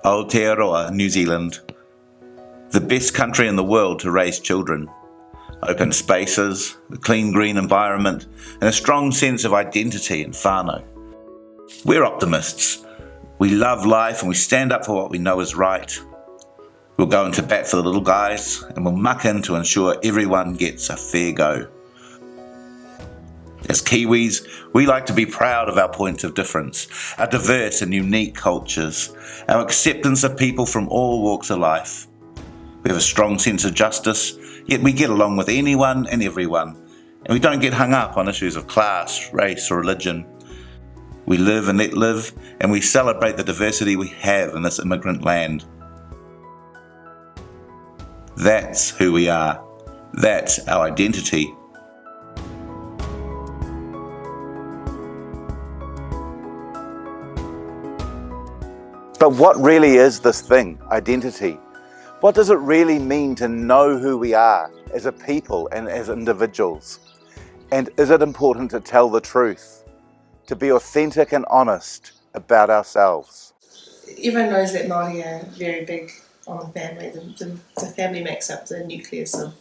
Aotearoa, New Zealand. The best country in the world to raise children. Open spaces, a clean green environment, and a strong sense of identity and whānau. We're optimists. We love life and we stand up for what we know is right. We'll go into bat for the little guys and we'll muck in to ensure everyone gets a fair go. As Kiwis, we like to be proud of our points of difference, our diverse and unique cultures, our acceptance of people from all walks of life. We have a strong sense of justice, yet we get along with anyone and everyone, and we don't get hung up on issues of class, race or religion. We live and let live, and we celebrate the diversity we have in this immigrant land. That's who we are. That's our identity. But what really is this thing, identity? What does it really mean to know who we are as a people and as individuals? And is it important to tell the truth, to be authentic and honest about ourselves? Everyone knows that Māori are very big on the family. The family makes up the nucleus of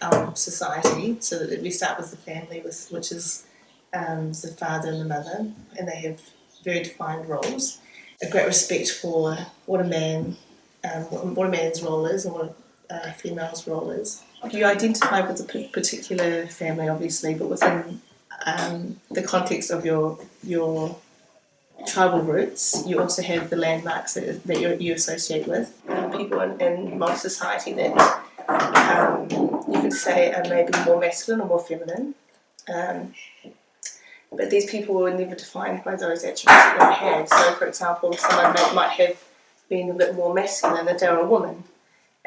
our society. So that we start with the family, which is the father and the mother, and they have very defined roles. A great respect for what a man's role is and what a female's role is. You identify with a particular family, obviously, but within the context of your tribal roots, you also have the landmarks that you associate with. People in modern society that you could say are maybe more masculine or more feminine. But these people were never defined by those attributes that they had. So, for example, someone might have been a bit more masculine if they were a woman,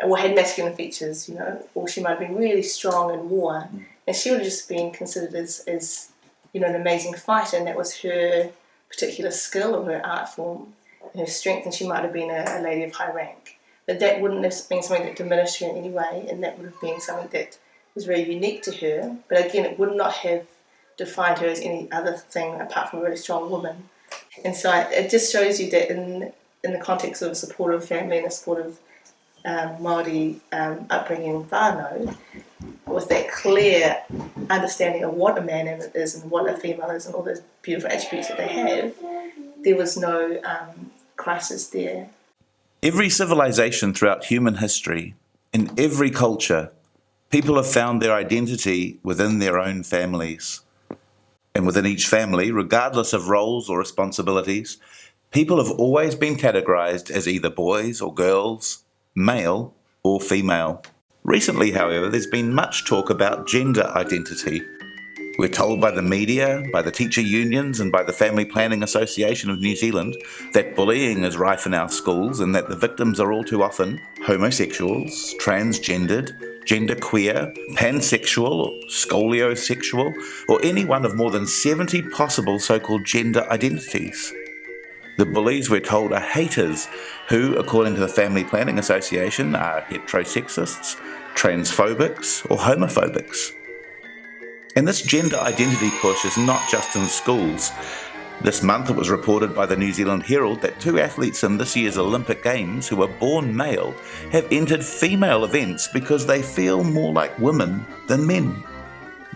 or had masculine features, or she might have been really strong in war, and she would have just been considered as an amazing fighter, and that was her particular skill or her art form and her strength, and she might have been a lady of high rank. But that wouldn't have been something that diminished her in any way, and that would have been something that was very unique to her. But again, it would not have defined her as any other thing apart from a really strong woman. And so it just shows you that in the context of a supportive family and a supportive Māori upbringing in whānau, with that clear understanding of what a man is and what a female is and all those beautiful attributes that they have, there was no crisis there. Every civilization throughout human history, in every culture, people have found their identity within their own families. And within each family, regardless of roles or responsibilities, people have always been categorized as either boys or girls, male or female. Recently, however, there's been much talk about gender identity. We're told by the media, by the teacher unions and by the Family Planning Association of New Zealand that bullying is rife in our schools and that the victims are all too often homosexuals, transgendered, genderqueer, pansexual, scoliosexual, or any one of more than 70 possible so-called gender identities. The bullies, we're told, are haters who, according to the Family Planning Association, are heterosexists, transphobics, or homophobics. And this gender identity push is not just in schools. This month it was reported by the New Zealand Herald that 2 athletes in this year's Olympic Games who were born male have entered female events because they feel more like women than men.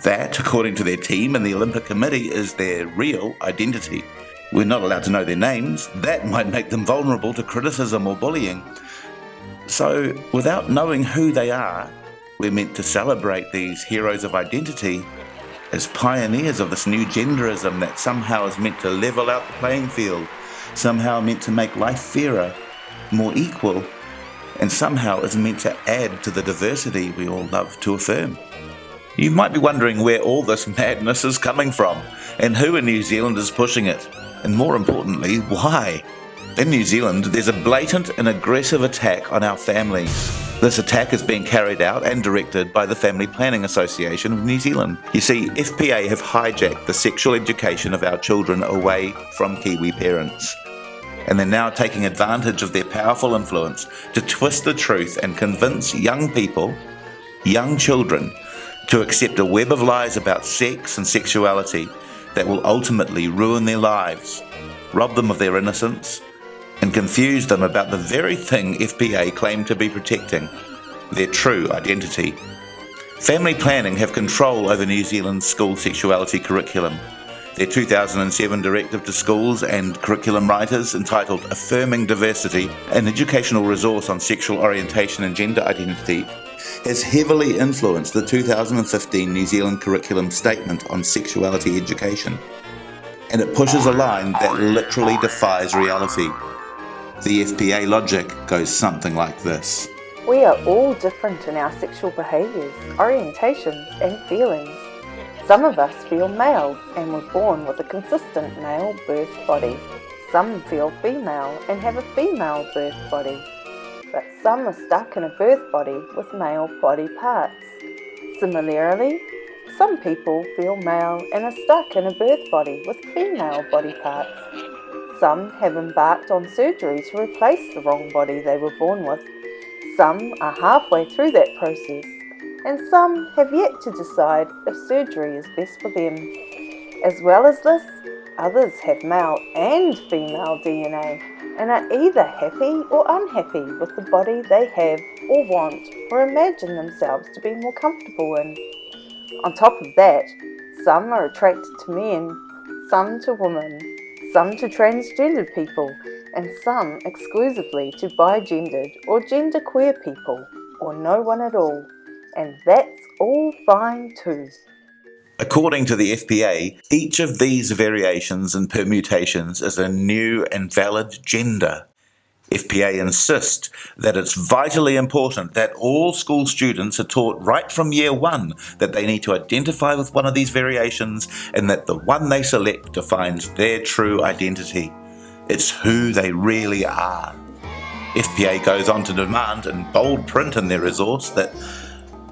That, according to their team and the Olympic Committee, is their real identity. We're not allowed to know their names. That might make them vulnerable to criticism or bullying. So, without knowing who they are, we're meant to celebrate these heroes of identity as pioneers of this new genderism that somehow is meant to level out the playing field, somehow meant to make life fairer, more equal, and somehow is meant to add to the diversity we all love to affirm. You might be wondering where all this madness is coming from, and who in New Zealand is pushing it, and more importantly, why? In New Zealand, there's a blatant and aggressive attack on our families. This attack is being carried out and directed by the Family Planning Association of New Zealand. You see, FPA have hijacked the sexual education of our children away from Kiwi parents. And they're now taking advantage of their powerful influence to twist the truth and convince young people, young children, to accept a web of lies about sex and sexuality that will ultimately ruin their lives, rob them of their innocence, and confuse them about the very thing FPA claim to be protecting, their true identity. Family planning have control over New Zealand's school sexuality curriculum. Their 2007 directive to schools and curriculum writers, entitled Affirming Diversity, an educational resource on sexual orientation and gender identity, has heavily influenced the 2015 New Zealand Curriculum Statement on Sexuality Education. And it pushes a line that literally defies reality. The FPA logic goes something like this. We are all different in our sexual behaviours, orientations and feelings. Some of us feel male and were born with a consistent male birth body. Some feel female and have a female birth body. But some are stuck in a birth body with male body parts. Similarly, some people feel male and are stuck in a birth body with female body parts. Some have embarked on surgery to replace the wrong body they were born with. Some are halfway through that process, and some have yet to decide if surgery is best for them. As well as this, others have male and female DNA and are either happy or unhappy with the body they have or want or imagine themselves to be more comfortable in. On top of that, some are attracted to men, some to women, some to transgendered people, and some exclusively to bigendered or genderqueer people, or no one at all. And that's all fine too. According to the FPA, each of these variations and permutations is a new and valid gender. FPA insist that it's vitally important that all school students are taught right from year one that they need to identify with one of these variations and that the one they select defines their true identity. It's who they really are. FPA goes on to demand in bold print in their resource that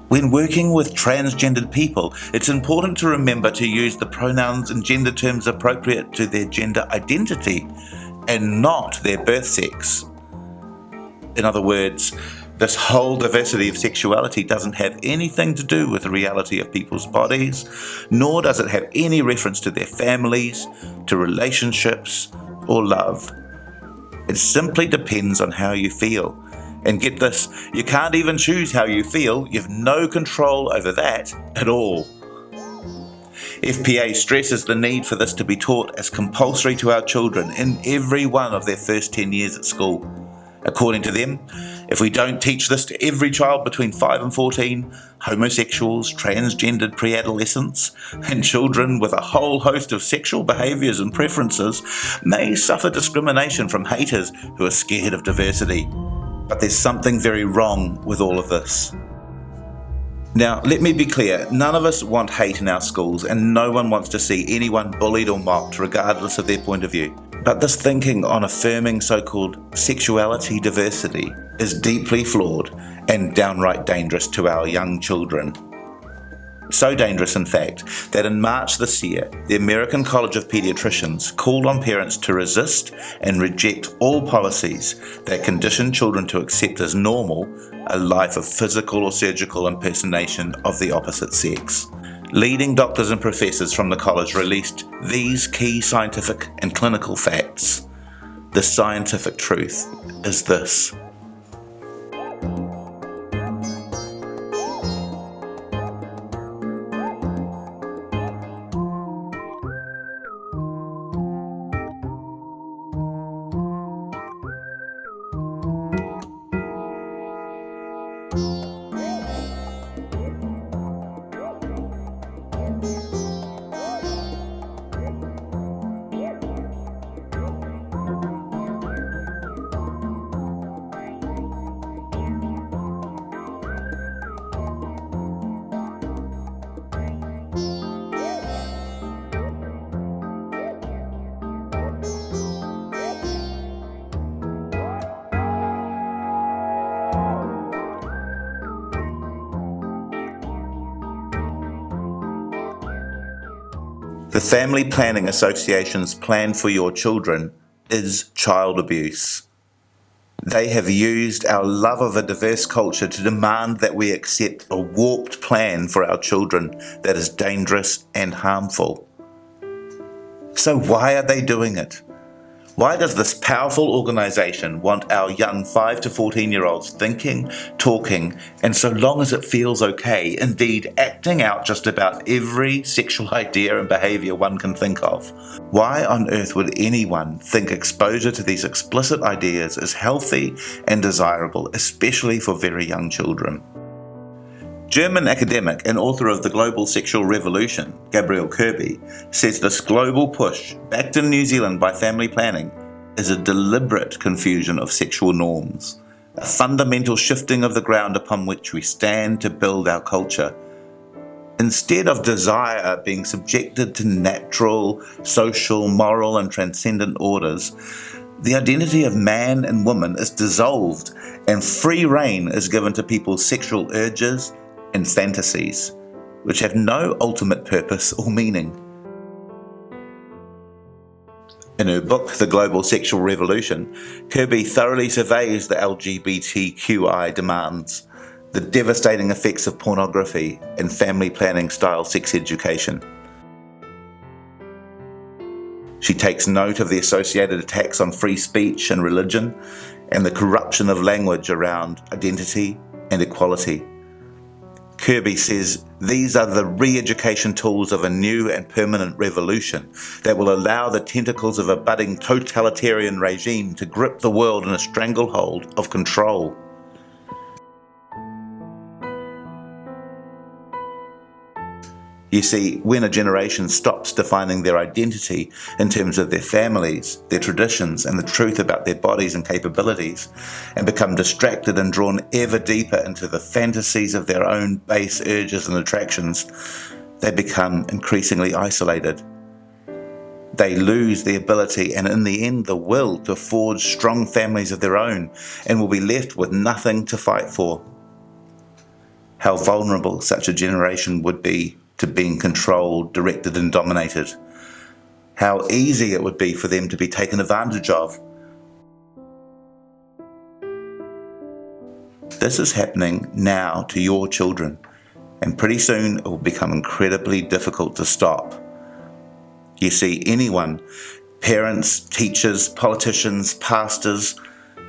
when working with transgendered people, it's important to remember to use the pronouns and gender terms appropriate to their gender identity and not their birth sex. In other words, this whole diversity of sexuality doesn't have anything to do with the reality of people's bodies, nor does it have any reference to their families, to relationships, or love. It simply depends on how you feel. And get this, you can't even choose how you feel, you've no control over that at all. FPA stresses the need for this to be taught as compulsory to our children in every one of their first 10 years at school. According to them, if we don't teach this to every child between 5 and 14, homosexuals, transgendered pre-adolescents, and children with a whole host of sexual behaviours and preferences may suffer discrimination from haters who are scared of diversity. But there's something very wrong with all of this. Now, let me be clear, none of us want hate in our schools and no one wants to see anyone bullied or mocked regardless of their point of view. But this thinking on affirming so-called sexuality diversity is deeply flawed and downright dangerous to our young children. So dangerous, in fact, that in March this year, the American College of Pediatricians called on parents to resist and reject all policies that condition children to accept as normal a life of physical or surgical impersonation of the opposite sex. Leading doctors and professors from the college released these key scientific and clinical facts. The scientific truth is this. The Family Planning Association's plan for your children is child abuse. They have used our love of a diverse culture to demand that we accept a warped plan for our children that is dangerous and harmful. So why are they doing it? Why does this powerful organisation want our young 5 to 14-year-olds thinking, talking, and so long as it feels okay, indeed acting out just about every sexual idea and behaviour one can think of? Why on earth would anyone think exposure to these explicit ideas is healthy and desirable, especially for very young children? German academic and author of The Global Sexual Revolution, Gabriel Kirby, says this global push, backed in New Zealand by family planning, is a deliberate confusion of sexual norms, a fundamental shifting of the ground upon which we stand to build our culture. Instead of desire being subjected to natural, social, moral, and transcendent orders, the identity of man and woman is dissolved and free rein is given to people's sexual urges and fantasies, which have no ultimate purpose or meaning. In her book, The Global Sexual Revolution, Kirby thoroughly surveys the LGBTQI demands, the devastating effects of pornography and family planning style sex education. She takes note of the associated attacks on free speech and religion and the corruption of language around identity and equality. Kirby says these are the re-education tools of a new and permanent revolution that will allow the tentacles of a budding totalitarian regime to grip the world in a stranglehold of control. You see, when a generation stops defining their identity in terms of their families, their traditions, and the truth about their bodies and capabilities, and become distracted and drawn ever deeper into the fantasies of their own base urges and attractions, they become increasingly isolated. They lose the ability and in the end the will to forge strong families of their own and will be left with nothing to fight for. How vulnerable such a generation would be to being controlled, directed and dominated. How easy it would be for them to be taken advantage of. This is happening now to your children, and pretty soon it will become incredibly difficult to stop. You see, anyone, parents, teachers, politicians, pastors,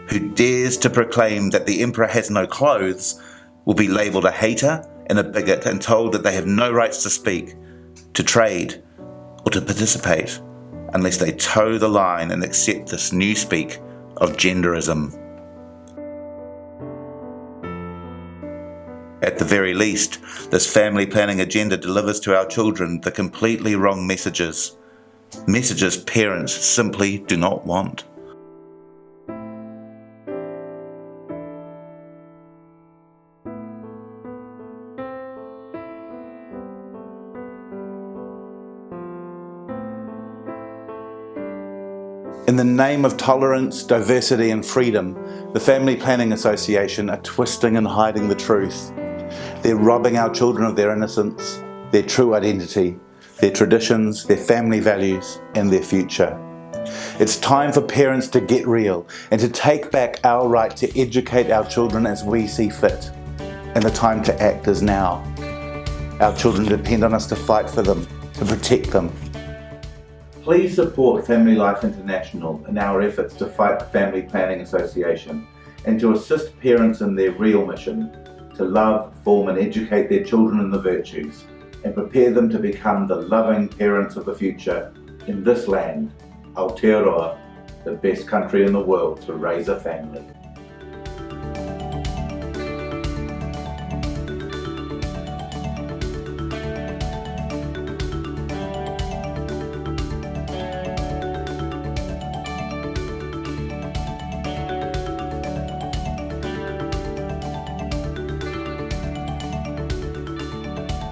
who dares to proclaim that the emperor has no clothes will be labelled a hater and a bigot and told that they have no rights to speak, to trade, or to participate unless they toe the line and accept this new speak of genderism. At the very least, this family planning agenda delivers to our children the completely wrong messages parents simply do not want. In the name of tolerance, diversity and freedom, the Family Planning Association are twisting and hiding the truth. They're robbing our children of their innocence, their true identity, their traditions, their family values and their future. It's time for parents to get real and to take back our right to educate our children as we see fit. And the time to act is now. Our children depend on us to fight for them, to protect them. Please support Family Life International in our efforts to fight the Family Planning Association and to assist parents in their real mission to love, form and educate their children in the virtues and prepare them to become the loving parents of the future in this land, Aotearoa, the best country in the world to raise a family.